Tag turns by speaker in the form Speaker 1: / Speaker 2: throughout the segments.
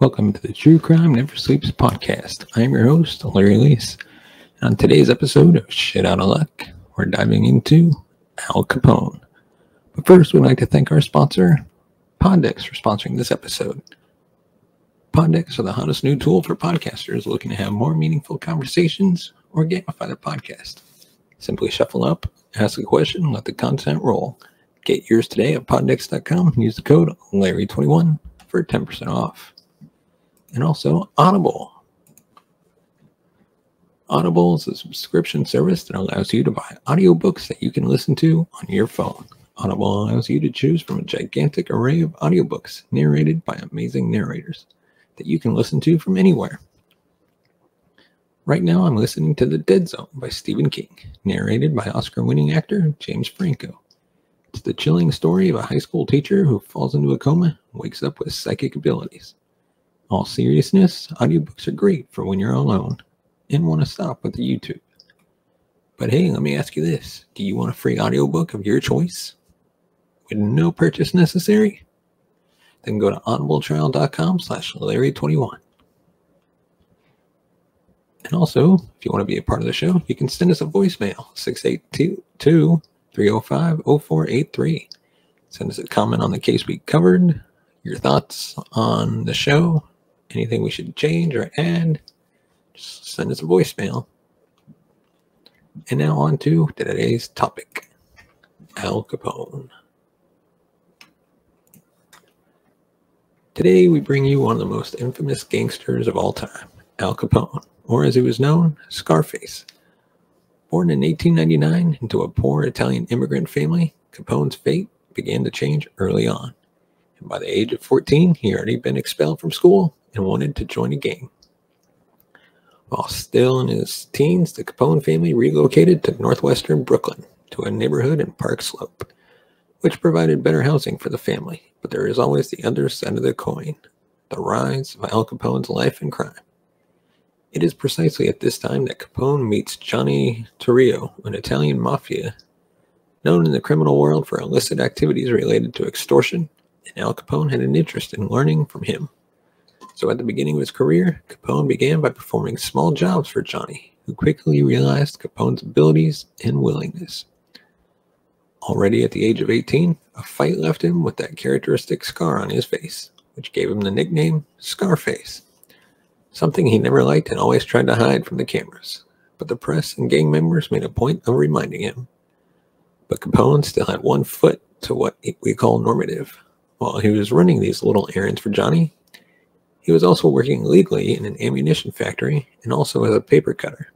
Speaker 1: Welcome to the True Crime Never Sleeps podcast. I am your host, Larry Lease. On today's episode of Shit Out of Luck, we're diving into Al Capone. But first, we'd like to thank our sponsor, Poddex, for sponsoring this episode. Poddex are the hottest new tool for podcasters looking to have more meaningful conversations or gamify their podcast. Simply shuffle up, ask a question, and let the content roll. Get yours today at poddex.com and use the code Larry21 for 10% off. And also Audible. Audible is a subscription service that allows you to buy audiobooks that you can listen to on your phone. Audible allows you to choose from a gigantic array of audiobooks narrated by amazing narrators that you can listen to from anywhere. Right now I'm listening to The Dead Zone by Stephen King, narrated by Oscar-winning actor James Franco. It's the chilling story of a high school teacher who falls into a coma and wakes up with psychic abilities. All seriousness, audiobooks are great for when you're alone and want to stop with the YouTube. But hey, let me ask you this. Do you want a free audiobook of your choice with no purchase necessary? Then go to audibletrial.com/Larry21. And also, if you want to be a part of the show, you can send us a voicemail, 682-305-0483. Send us a comment on the case we covered, your thoughts on the show, anything we should change or add. Just send us a voicemail. And now on to today's topic, Al Capone. Today we bring you one of the most infamous gangsters of all time, Al Capone, or as he was known, Scarface. Born in 1899 into a poor Italian immigrant family, Capone's fate began to change early on. And by the age of 14, he had already been expelled from school and wanted to join a gang. While still in his teens, the Capone family relocated to northwestern Brooklyn to a neighborhood in Park Slope, which provided better housing for the family. But there is always the other side of the coin, the rise of Al Capone's life and crime. It is precisely at this time that Capone meets Johnny Torrio, an Italian mafia known in the criminal world for illicit activities related to extortion, and Al Capone had an interest in learning from him. So at the beginning of his career, Capone began by performing small jobs for Johnny, who quickly realized Capone's abilities and willingness. Already at the age of 18, a fight left him with that characteristic scar on his face, which gave him the nickname Scarface, something he never liked and always tried to hide from the cameras. But the press and gang members made a point of reminding him. But Capone still had one foot to what we call normative. While he was running these little errands for Johnny, he was also working legally in an ammunition factory and also as a paper cutter.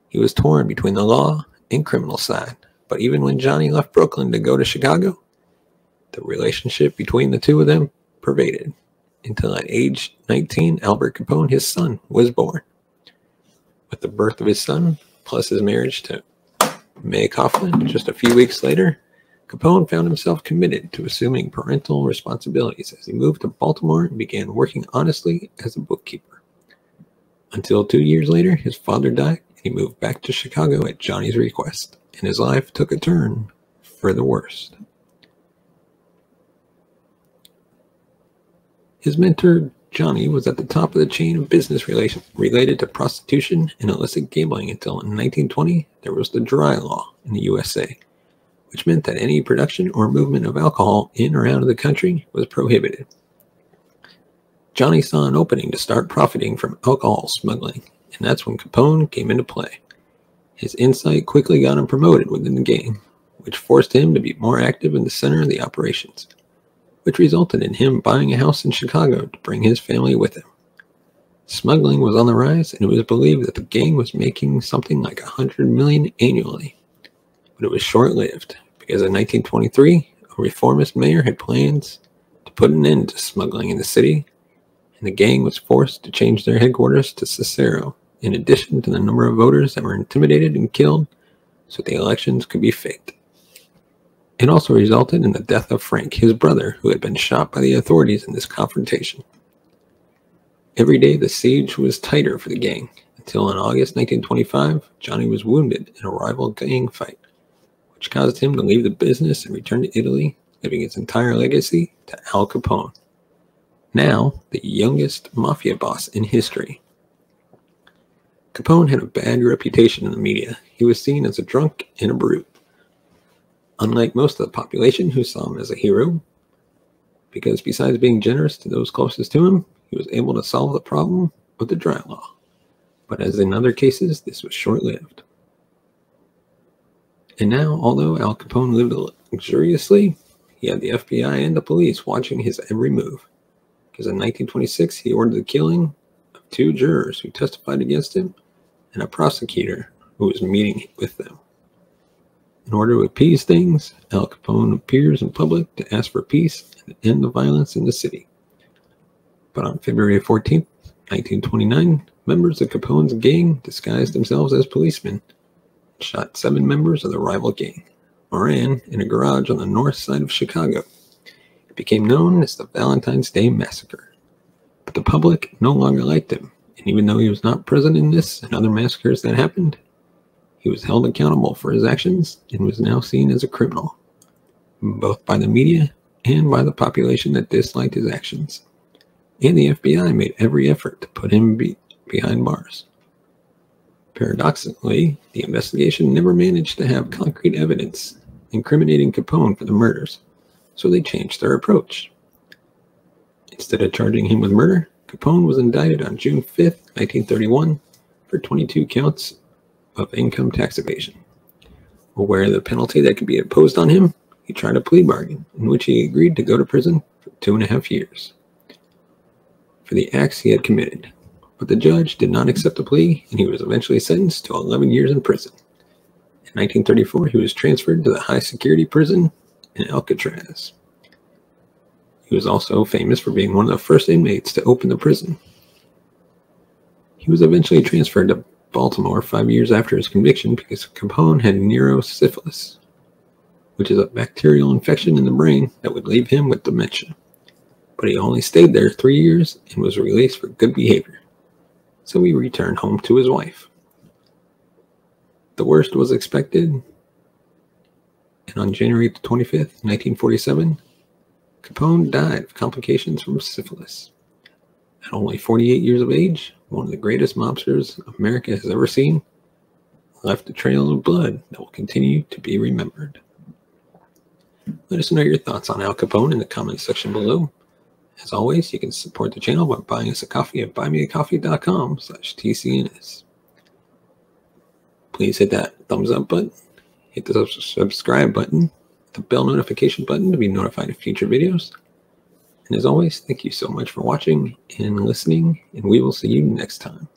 Speaker 1: He was torn between the law and criminal side, but even when Johnny left Brooklyn to go to Chicago, the relationship between the two of them pervaded, until at age 19, Albert Capone, his son, was born. With the birth of his son, plus his marriage to May Coughlin just a few weeks later, Capone found himself committed to assuming parental responsibilities as he moved to Baltimore and began working honestly as a bookkeeper. Until 2 years later, his father died and he moved back to Chicago at Johnny's request, and his life took a turn for the worst. His mentor, Johnny, was at the top of the chain of business related to prostitution and illicit gambling until in 1920 there was the dry law in the USA, which meant that any production or movement of alcohol in or out of the country was prohibited. Johnny saw an opening to start profiting from alcohol smuggling, and that's when Capone came into play. His insight quickly got him promoted within the gang, which forced him to be more active in the center of the operations, which resulted in him buying a house in Chicago to bring his family with him. Smuggling was on the rise, and it was believed that the gang was making something like $100 million annually. But it was short-lived, because in 1923, a reformist mayor had plans to put an end to smuggling in the city, and the gang was forced to change their headquarters to Cicero, in addition to the number of voters that were intimidated and killed so the elections could be faked. It also resulted in the death of Frank, his brother, who had been shot by the authorities in this confrontation. Every day the siege was tighter for the gang, until in August 1925, Johnny was wounded in a rival gang fight, which caused him to leave the business and return to Italy, leaving his entire legacy to Al Capone. now the youngest mafia boss in history. Capone had a bad reputation in the media. He was seen as a drunk and a brute. Unlike most of the population who saw him as a hero, because besides being generous to those closest to him, he was able to solve the problem with the dry law. But as in other cases, this was short-lived. And now, although Al Capone lived luxuriously, he had the FBI and the police watching his every move. Because in 1926, he ordered the killing of 2 jurors who testified against him and a prosecutor who was meeting with them. In order to appease things, Al Capone appears in public to ask for peace and end the violence in the city. But on February 14, 1929, members of Capone's gang disguised themselves as policemen and shot 7 members of the rival gang, Moran, in a garage on the north side of Chicago. It became known as the Valentine's Day Massacre. But the public no longer liked him, and even though he was not present in this and other massacres that happened, he was held accountable for his actions and was now seen as a criminal, both by the media and by the population that disliked his actions. And the FBI made every effort to put him behind bars. Paradoxically, the investigation never managed to have concrete evidence incriminating Capone for the murders, so they changed their approach. Instead of charging him with murder, Capone was indicted on June 5, 1931, for 22 counts of income tax evasion. Aware of the penalty that could be imposed on him, he tried a plea bargain, in which he agreed to go to prison for 2.5 years for the acts he had committed. But the judge did not accept the plea, and he was eventually sentenced to 11 years in prison. In 1934, he was transferred to the high-security prison in Alcatraz. He was also famous for being one of the first inmates to open the prison. He was eventually transferred to Baltimore 5 years after his conviction because Capone had neurosyphilis, which is a bacterial infection in the brain that would leave him with dementia. But he only stayed there 3 years and was released for good behavior. So he returned home to his wife. The worst was expected, and on January 25th, 1947, Capone died of complications from syphilis. At only 48 years of age, one of the greatest mobsters America has ever seen, left a trail of blood that will continue to be remembered. Let us know your thoughts on Al Capone in the comments section below. As always, you can support the channel by buying us a coffee at buymeacoffee.com/TCNS. Please hit that thumbs up button, hit the subscribe button, the bell notification button to be notified of future videos. And as always, thank you so much for watching and listening, and we will see you next time.